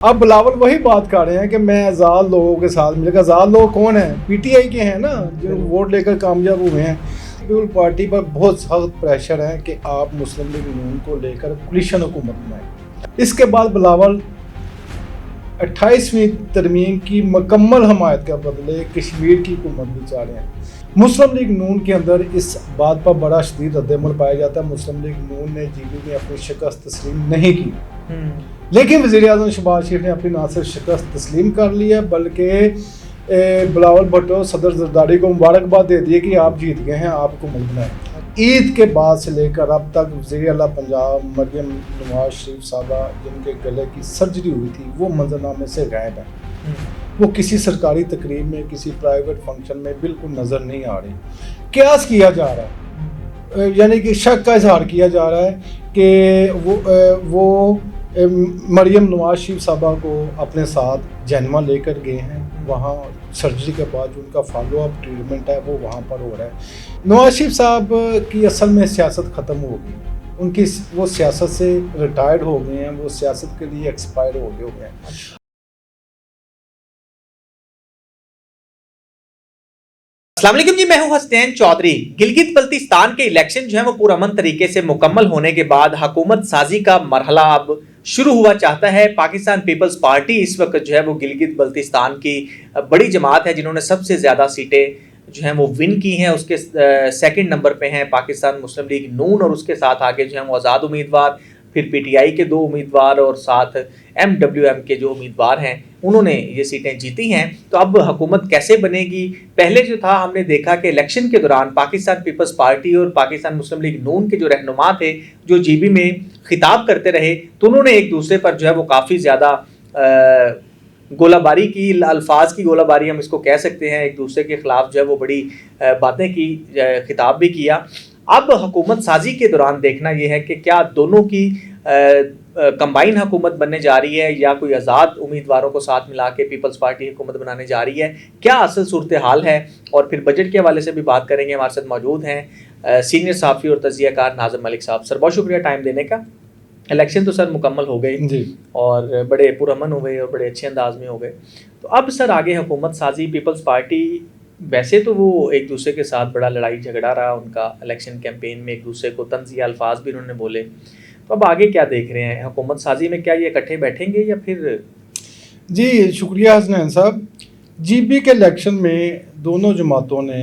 अब बिलावल वही बात कर रहे हैं कि मैं आज़ाद लोगों के साथ मिलेगा। आज़ाद लोग कौन हैं? पीटीआई के हैं ना, जो वोट लेकर कामयाब हुए हैं। पीपल पार्टी पर बहुत सख्त प्रेशर है कि आप मुस्लिम लीग नून को लेकर कोलिशन हुकूमत बनाएं। इसके बाद बिलावल 28वीं तरमीम की मुकम्मल हमायत के बदले कश्मीर की हुकूमत भी चाह रहे हैं। मुस्लिम लीग नून के अंदर इस बात पर बड़ा शदीद रद्द-ए-अमल पाया जाता है। मुस्लिम लीग नून ने जीबी में अपनी शिकस्त तस्लीम नहीं की, लेकिन वज़ीर-ए-आज़म शहबाज शरीफ ने अपनी ना सिर्फ शिकस्त तस्लीम कर ली है बल्कि बिलावल भुट्टो सदर जरदारी को मुबारकबाद दे दी है कि आप जीत गए हैं, आप हुकूमत बनाएं। ईद के बाद से लेकर अब तक वज़ीर आला पंजाब मरियम नवाज शरीफ साहबा जिनके गले की सर्जरी हुई थी वो मंजरनामे से गायब है। वो किसी सरकारी तकरीब में, किसी प्राइवेट फंक्शन में बिल्कुल नज़र नहीं आ रही। कयास किया जा रहा है, यानी कि शक का इजहार किया जा रहा है कि वो मरियम नवाज शरीफ साहबा को अपने साथ जैनवा लेकर गए हैं। वहाँ सर्जरी के बाद जो उनका फॉलो अप ट्रीटमेंट है वो वहाँ पर हो रहा है। नवाज शरीफ साहब की असल में सियासत ख़त्म हो गई, उनकी वो सियासत से रिटायर्ड हो गए हैं, वो सियासत के लिए एक्सपायर हो गए हैं। अस्सलाम वालेकुम जी, मैं हूं हसनैन चौधरी। गिलगित बल्तिस्तान के इलेक्शन जो है वो पुरअमन तरीके से मुकम्मल होने के बाद हुकूमत साजी का मरहला अब शुरू हुआ चाहता है। पाकिस्तान पीपल्स पार्टी इस वक्त जो है वो गिलगित बल्तिस्तान की बड़ी जमात है जिन्होंने सबसे ज़्यादा सीटें जो हैं वो विन की हैं। उसके सेकंड नंबर पे हैं पाकिस्तान मुस्लिम लीग नून और उसके साथ आगे जो है वो आज़ाद उम्मीदवार, फिर पीटीआई के 2 उम्मीदवार और साथ एमडब्ल्यूएम के जो उम्मीदवार हैं उन्होंने ये सीटें जीती हैं। तो अब हुकूमत कैसे बनेगी? पहले जो था हमने देखा कि इलेक्शन के दौरान पाकिस्तान पीपल्स पार्टी और पाकिस्तान मुस्लिम लीग नून के जो रहनुमा थे जो जीबी में खिताब करते रहे तो उन्होंने एक दूसरे पर जो है वो काफ़ी ज़्यादा गोलाबारी की, अल्फाज की गोलाबारी हम इसको कह सकते हैं। एक दूसरे के ख़िलाफ़ जो है वो बड़ी बातें की, खिताब भी किया। अब हुकूमत साजी के दौरान देखना यह है कि क्या दोनों की कंबाइन हुकूमत बनने जा रही है या कोई आज़ाद उम्मीदवारों को साथ मिला के पीपल्स पार्टी हुकूमत बनाने जा रही है, क्या असल सूरत हाल है। और फिर बजट के हवाले से भी बात करेंगे। हमारे साथ मौजूद हैं सीनियर साफ़ी और तजियाकार नाज़िम मलिक साहब। सर बहुत शुक्रिया टाइम देने का। इलेक्शन तो सर मुकम्मल हो गए और बड़े पुरअमन हुए और बड़े अच्छे अंदाज में हो गए। तो अब सर आगे हुकूमत साजी पीपल्स पार्टी, वैसे तो वो एक दूसरे के साथ बड़ा लड़ाई झगड़ा रहा उनका इलेक्शन कैंपेन में, एक दूसरे को तंज़िया अल्फाज भी उन्होंने बोले। तो अब आगे क्या देख रहे हैं हुकूमत साजी में? क्या ये इकट्ठे बैठेंगे या फिर? जी शुक्रिया हसनैन साहब। जीबी के इलेक्शन में दोनों जमातों ने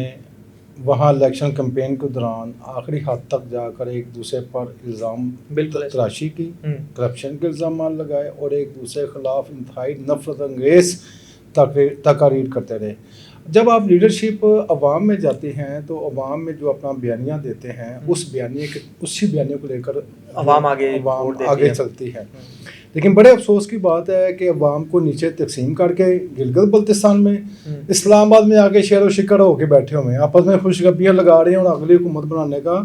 वहाँ इलेक्शन कैंपेन के दौरान आखिरी हद तक जाकर एक दूसरे पर इल्ज़ाम तराशी की, करप्शन के इल्ज़ाम लगाए और एक दूसरे के खिलाफ इंतहाई नफरत अंगेज़ तकारीर करते रहे। जब आप लीडरशिप अवाम में जाते हैं तो अवाम में जो अपना बयानिया देते हैं उसी बयानिए को लेकर अवाम आगे चलती है। लेकिन बड़े अफसोस की बात है कि अवाम को नीचे तकसीम करके गिलगित बल्तिस्तान में इस्लामाबाद में आके शेर व शिकर होकर बैठे हुए हैं, आपस में खुशगपियाँ लगा रहे हैं और अगली हुकूमत बनाने का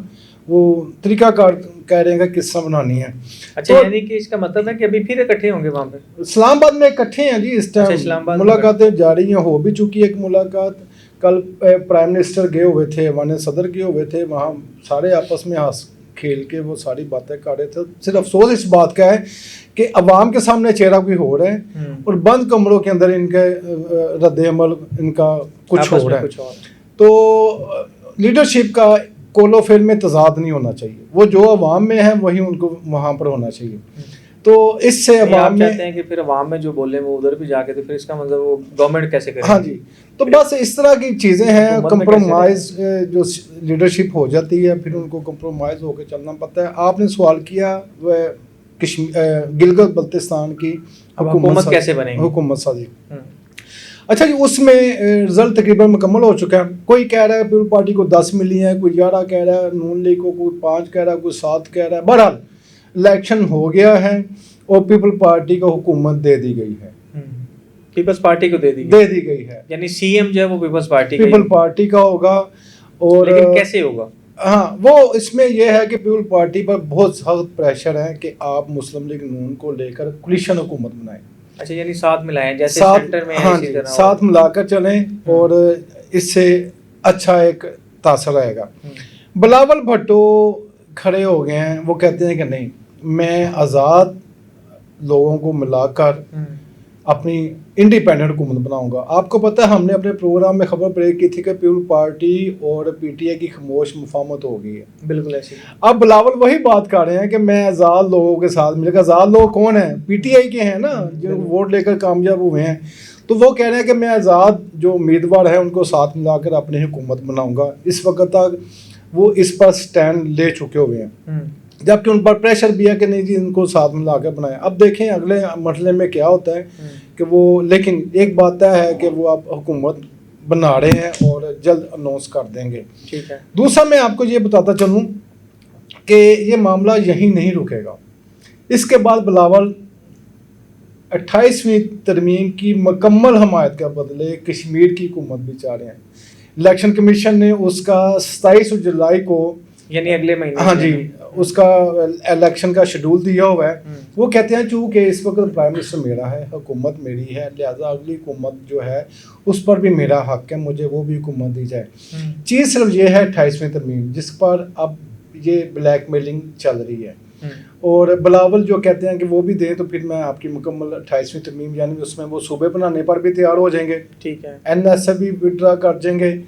वो तरीकाकार कह रहे हैं कि किस्सा बनानी है। अच्छा, यानी कि इसका मतलब है कि अभी फिर इकट्ठे होंगे वहाँ पे? इस्लामाबाद में इकट्ठे हैं जी इस टाइम। मुलाकातें जारी हैं, हो भी चुकी है एक मुलाकात। कल प्राइम मिनिस्टर गए हुए थे, वहाँ सदर गए हुए थे, वहाँ सारे आपस में हंस खेल के वो सारी बातें कर रहे थे। सिर्फ अफसोस इस बात का है कि अवाम के सामने चेहरा कोई हो रहा है और बंद कमरों के अंदर इनके रद्द-ए-अमल इनका कुछ हो रहा है। तो लीडरशिप का कोलोफेर में तजाद नहीं होना चाहिए, वो जो अवाम में है वही उनको वहाँ पर होना चाहिए। तो इससे अवाम में चाहते हैं कि फिर अवाम में जो बोले वो उधर भी जाके, तो फिर इसका मतलब वो गवर्नमेंट कैसे करे? हाँ जी, तो बस इस तरह की चीज़ें हैं। कंप्रोमाइज़ जो लीडरशिप हो जाती है फिर उनको कंप्रोमाइज़ होकर चलना पड़ता है। आपने सवाल किया वह गिलगित बल्तिस्तान की हुकूमत कैसे बनेगी, हुकूमत साजी। अच्छा जी, उसमें रिजल्ट तकरीबन मुकम्मल हो चुका है। कोई कह रहा है पीपल पार्टी को 10 मिली है, कोई 11 कह रहा है, नून लीग को कोई 5 कह रहा है, कोई 7 कह रहा है। बहरहाल इलेक्शन हो गया है और पीपल पार्टी को हुकूमत दे दी गई है। पीपल्स पार्टी को दे दी गई है, यानी सीएम जो है वो पीपल पार्टी का होगा। और लेकिन कैसे होगा? हाँ, वो इसमें यह है कि पीपल पार्टी पर बहुत सख्त प्रेशर है कि आप मुस्लिम लीग नून को लेकर कोलिशन हुकूमत बनाएं। अच्छा, यानी साथ मिलाएं जैसे सेंटर में हाँ जी, साथ मिलाकर चलें और इससे अच्छा एक तासर आएगा। बिलावल भुट्टो खड़े हो गए हैं, वो कहते हैं कि नहीं, मैं आज़ाद लोगों को मिलाकर अपनी इंडिपेंडेंट हुकूमत बनाऊंगा। आपको पता है हमने अपने प्रोग्राम में खबर ब्रेक की थी कि पीपल पार्टी और पीटीआई की खामोश मुफाहमत हो गई है। बिल्कुल ऐसे ही। अब बिलावल वही बात कर रहे हैं कि मैं आज़ाद लोगों के साथ मिलकर, आज़ाद लोग कौन है? पीटीआई के हैं ना, जो वोट लेकर कामयाब हुए हैं। तो वो कह रहे हैं कि मैं आज़ाद जो उम्मीदवार हैं उनको साथ मिलाकर अपनी हुकूमत बनाऊंगा। इस वक्त तक वो इस पर स्टैंड ले चुके हुए हैं, जबकि उन पर प्रेशर भी है कि नहीं जी इनको साथ मिला कर बनाएं। अब देखें अगले मरहले में क्या होता है कि वो, लेकिन एक बात तय है कि वो अब हुकूमत बना रहे हैं और जल्द अनाउंस कर देंगे। ठीक है। दूसरा मैं आपको ये बताता चलूँ कि ये मामला यहीं नहीं रुकेगा। इसके बाद बिलावल 28वीं तरमीम की मुकम्मल हमायत के बदले कश्मीर की हुकूमत भी चाह रहे हैं। इलेक्शन कमीशन ने उसका 27 जुलाई को, यानी अगले महीने, हाँ जी, उसका इलेक्शन का शेड्यूल दिया हुआ है। वो कहते हैं चूँकि इस वक्त प्राइम मिनिस्टर मेरा है, हुकूमत मेरी है, लिहाजा अगली हुकूमत जो है उस पर भी मेरा हक है, मुझे वो भी हुकूमत दी जाए। चीज़ सिर्फ ये है 28वीं तरमीम जिस पर अब ये ब्लैकमेलिंग चल रही है। और बिलावल जो कहते हैं कि वो भी दें तो फिर मैं आपकी मुकम्मल 28वीं तरमीम, यानी उसमें वो सूबे बनाने पर भी तैयार हो जाएंगे। ठीक है। NSA भी विड्रा कर देंगे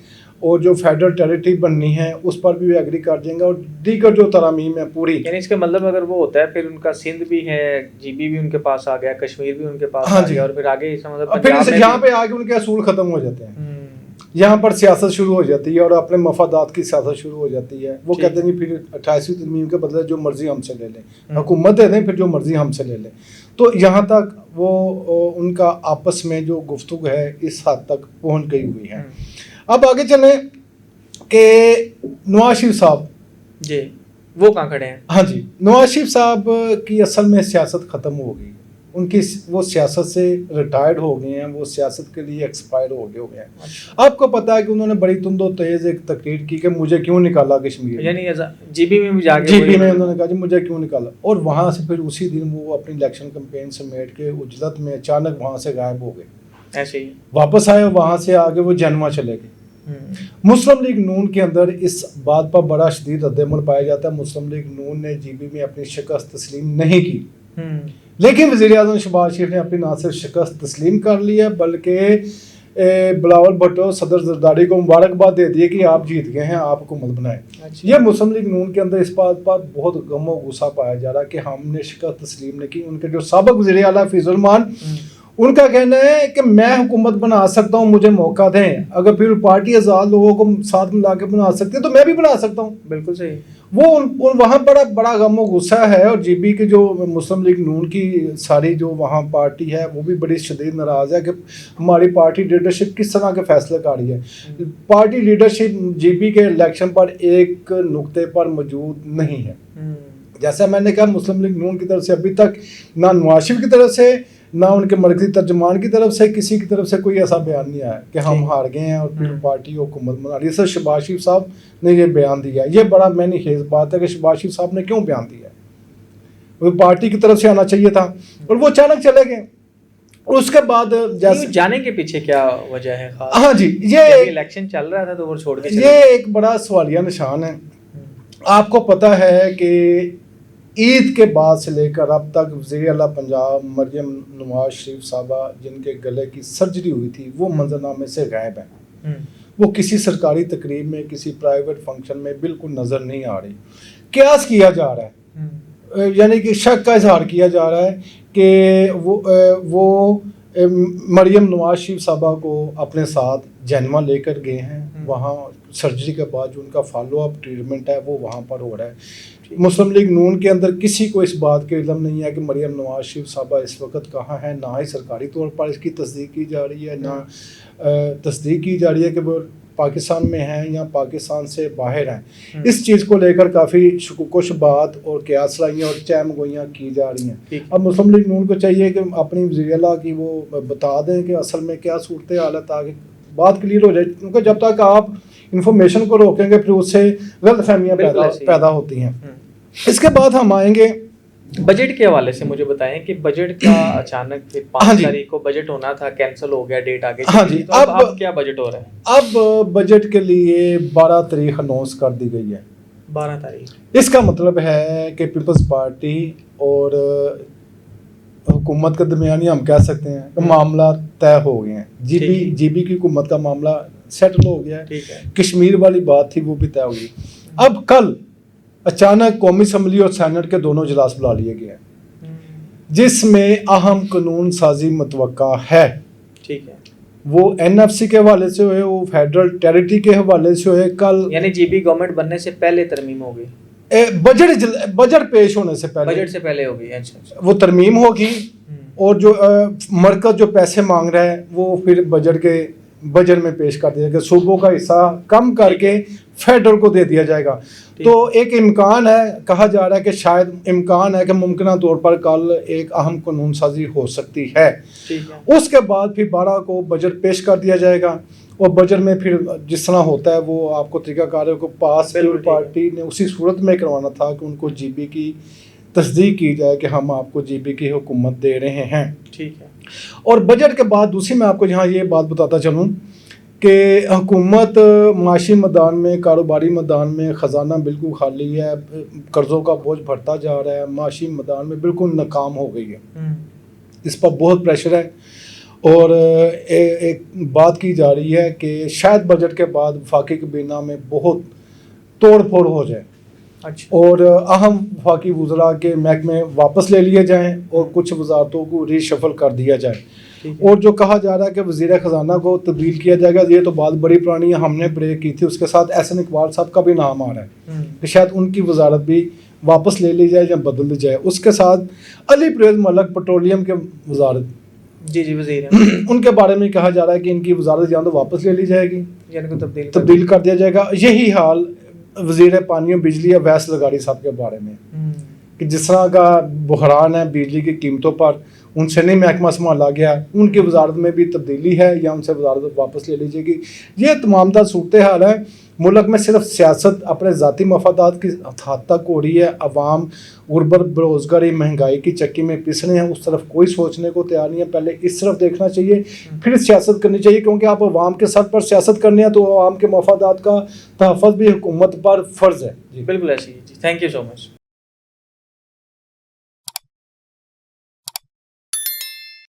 और जो फेडरल टेरिटरी बननी है उस पर भी एग्री कर देंगे और दीगर जो तरामीम है पूरी। यानी इसका मतलब अगर वो होता है फिर उनका सिंध भी है, GB भी उनके पास आ गया, कश्मीर भी उनके पास, हाँ आ जी, गया, और फिर आगे इसका मतलब फिर यहाँ पे आगे उनके असूल खत्म हो जाते हैं। यहाँ पर सियासत शुरू हो जाती है और अपने मफादात की सियासत शुरू हो जाती है। वो कहते हैं फिर 28वीं तरमीम के बदले जो मर्जी हमसे ले लें, हुकूमत दे दें, फिर जो मर्जी हमसे ले लें। तो यहाँ तक वो उनका आपस में जो गुफ्तगू है इस हद तक पहुँच गई हुई है। अब आगे चलें कि नवाज शरीफ साहब जी वो कहाँ खड़े हैं? हाँ जी, नवाज शरीफ साहब की असल में सियासत ख़त्म हो गई। उनकी वो सियासत से रिटायर्ड हो गए हैं, वो सियासत के लिए एक्सपायर हो गए हैं। अच्छा। आपको पता है कि उन्होंने बड़ी तुंदो तेज़ एक तकरीर की कि मुझे क्यों निकाला कश्मीर, यानी GB में भी जाके GB में उन्होंने कहा जी मुझे क्यों निकाला, और वहाँ से फिर उसी दिन वो अपनी इलेक्शन कैंपेन समेट के उजलत में अचानक वहाँ से गायब हो गए। ऐसे ही वापस आए, वहाँ से आगे वो जन्मा चले गए। मुस्लिम लीग नून के अंदर इस बात पर बड़ा शदीद रद्द-ए-अमल पाया जाता है। मुस्लिम लीग नून ने GB में अपनी शिकस्त तस्लीम नहीं की, लेकिन वज़ीर-ए-आज़म शहबाज शरीफ ने अपनी ना सिर्फ शिकस्त तस्लीम कर ली है बल्कि बिलावल भुट्टो सदर जरदारी को मुबारकबाद दे दी है कि आप जीत गए हैं, आप हुकूमत बनाएं। अच्छा। ये मुस्लिम लीग नून के अंदर इस बात पर बहुत गम और गुस्सा पाया जा रहा है कि हमने शिकस्त तस्लीम नहीं की। उनके जो साबिक़ वज़ीर आला हफीज़ुर रहमान, उनका कहना है कि मैं हुकूमत बना सकता हूँ, मुझे मौका दें। अगर फिर पार्टी आज़ाद लोगों को साथ मिला के बना सकती है तो मैं भी बना सकता हूँ। बिल्कुल सही। वो वहाँ बड़ा गम और गुस्सा है। और GB की जो मुस्लिम लीग नून की सारी जो वहाँ पार्टी है वो भी बड़ी शदीद नाराज़ है कि हमारी पार्टी लीडरशिप किस तरह के फैसले कर रही है। पार्टी लीडरशिप GB के इलेक्शन पर एक नुक्ते पर मौजूद नहीं है। जैसा मैंने कहा, मुस्लिम लीग नून की तरफ से अभी तक ना नवाज शरीफ की तरफ से ना उनके मरकजी तर्जुमान की तरफ से किसी की तरफ से कोई ऐसा बयान नहीं आया कि हम हार गए हैं और फिर पार्टी हुकूमत बना रही है। सर शहबाज शरीफ साहब ने ये बयान दिया, ये बड़ा मैंने खेज बात है कि शहबाज शरीफ साहब ने क्यों बयान दिया। वो पार्टी की तरफ से आना चाहिए था और वो अचानक चले गए। और उसके बाद जैसे जाने के पीछे क्या वजह है खास? हाँ जी, ये इलेक्शन चल रहा था तो वो छोड़ के ये एक बड़ा सवालिया निशान है। आपको पता है कि ईद के बाद से लेकर अब तक वज़ीर आला पंजाब मरियम नवाज शरीफ साहबा जिनके गले की सर्जरी हुई थी वो मंजरनामे से गायब हैं। वो किसी सरकारी तकरीब में, किसी प्राइवेट फंक्शन में बिल्कुल नज़र नहीं आ रही। कयास किया जा रहा है, यानी कि शक का इजहार किया जा रहा है कि वो मरियम नवाज शरीफ साहबा को अपने साथ जन्मा लेकर गए हैं। वहाँ सर्जरी के बाद जो उनका फॉलोअप ट्रीटमेंट है वो वहाँ पर हो रहा है। मुस्लिम लीग नून के अंदर किसी को इस बात के इल्म नहीं है कि मरियम नवाज शरीफ साहबा इस वक्त कहाँ है। ना ही सरकारी तौर पर इसकी तस्दीक की जा रही है, ना तस्दीक की जा रही है कि वो पाकिस्तान में हैं या पाकिस्तान से बाहर हैं। इस चीज़ को लेकर काफ़ी शुकुशबात और क़यासराइयाँ और चहमगोइयाँ की जा रही हैं। अब मुस्लिम लीग नून को चाहिए कि अपनी वज़ीर-ए-आला की वो बता दें कि असल में क्या सूरत हाल है ताकि बात क्लियर हो जाए। क्योंकि जब तक आप इंफॉर्मेशन को रोकेंगे फिर उससे गलतफहमियाँ पैदा होती हैं। इसके बाद हम आएंगे बजट के हवाले से। मुझे बताएं कि बजट का अचानक फिर 5 तारीख को बजट होना था, कैंसिल हो गया, डेट आगे। हाँ जी, तो अब क्या बजट हो रहा है? अब बजट के लिए 12 तारीख अनाउंस कर दी गई है। 12 तारीख। इसका मतलब है कि पीपल्स पार्टी और हुकूमत के दरमियान हम कह सकते हैं कि मामला तय हो गए हैं। जीबी की हुकूमत का मामला सेटल हो गया है। ठीक है। कश्मीर वाली बात थी वो भी तय हो गई। अब कल अचानक कौमी असम्बली और सेनेट के दोनों इजलास बुला लिए गए हैं जिसमें अहम कानून साजी मुतवक्का है। ठीक है। वो एनएफसी के हवाले से हुए, वो फेडरल टेरिटरी के हवाले से हुए। कल यानी जीबी गवर्नमेंट बनने से पहले तरमीम हो गई, बजट पेश होने से पहले, बजट से पहले हो गई। अच्छा। वो तरमीम होगी और जो मरकज जो पैसे मांग रहा है वो फिर बजट में पेश कर दिया जाएगा। सूबों का हिस्सा कम करके फेडरल को दे दिया जाएगा। तो एक इम्कान है, कहा जा रहा है कि शायद इम्कान है कि मुमकिन तौर पर कल एक अहम कानून साजी हो सकती है। ठीक है। उसके बाद फिर 12 को बजट पेश कर दिया जाएगा और बजट में फिर जिस तरह होता है वो आपको तरीकाकार को पास पार्टी ने उसी सूरत में करवाना था कि उनको जीबी की तस्दीक की जाए कि हम आपको जीबी की हुकूमत दे रहे हैं। ठीक है। और बजट के बाद दूसरी मैं आपको यहाँ ये बात बताता चलूँ कि हुकूमत माशी मैदान में, कारोबारी मैदान में ख़जाना बिल्कुल खाली है, कर्ज़ों का बोझ बढ़ता जा रहा है, माशी मैदान में बिल्कुल नाकाम हो गई है। इस पर बहुत प्रेशर है और एक बात की जा रही है कि शायद बजट के बाद वफाकी काबीना में बहुत तोड़ फोड़ हो जाए। अच्छा। और अहम वफाकी वज़रा के महकमे वापस ले लिए जाएं और कुछ वजारतों को रीशफल कर दिया जाए। और जो कहा जा रहा है कि वज़ीर ख़जाना को तब्दील किया जाएगा, ये तो बात बड़ी पुरानी है, हमने ब्रेक की थी। उसके साथ एहसन इकबाल साहब का भी नाम आ रहा है कि शायद उनकी वजारत भी वापस ले ली जाए या बदल दी जाए। उसके साथ अली परवेज़ मलिक पेट्रोलियम के वजारत, जी वज़ीर हैं, उनके बारे में कहा जा रहा है कि इनकी वजारत या तो वापस ले ली जाएगी या इनको तब्दील कर दिया जाएगा। यही हाल वज़ीर पानी और बिजली अवैस लगारी साहब के बारे में कि जिस तरह का बहरान है बिजली की कीमतों पर, उनसे नहीं महकमा संभाला गया, उनकी वजारत में भी तब्दीली है या उनसे वजारत वापस ले लीजिएगी। ये तमाम सूरत हाल है। मुल्क में सिर्फ सियासत अपने ज़ाती मफादात की हद तक हो रही है। अवाम गुरबत, बेरोज़गारी, महंगाई की चक्की में पिस रहे हैं, उस तरफ कोई सोचने को तैयार नहीं है। पहले इस तरफ देखना चाहिए, फिर सियासत करनी चाहिए, क्योंकि आप अवाम के सर पर सियासत करनी है तो अवाम के मफादात का तहफ़्फ़ुज़ भी हुकूमत पर फ़र्ज़ है। जी बिल्कुल ऐसी। जी थैंक यू सो मच।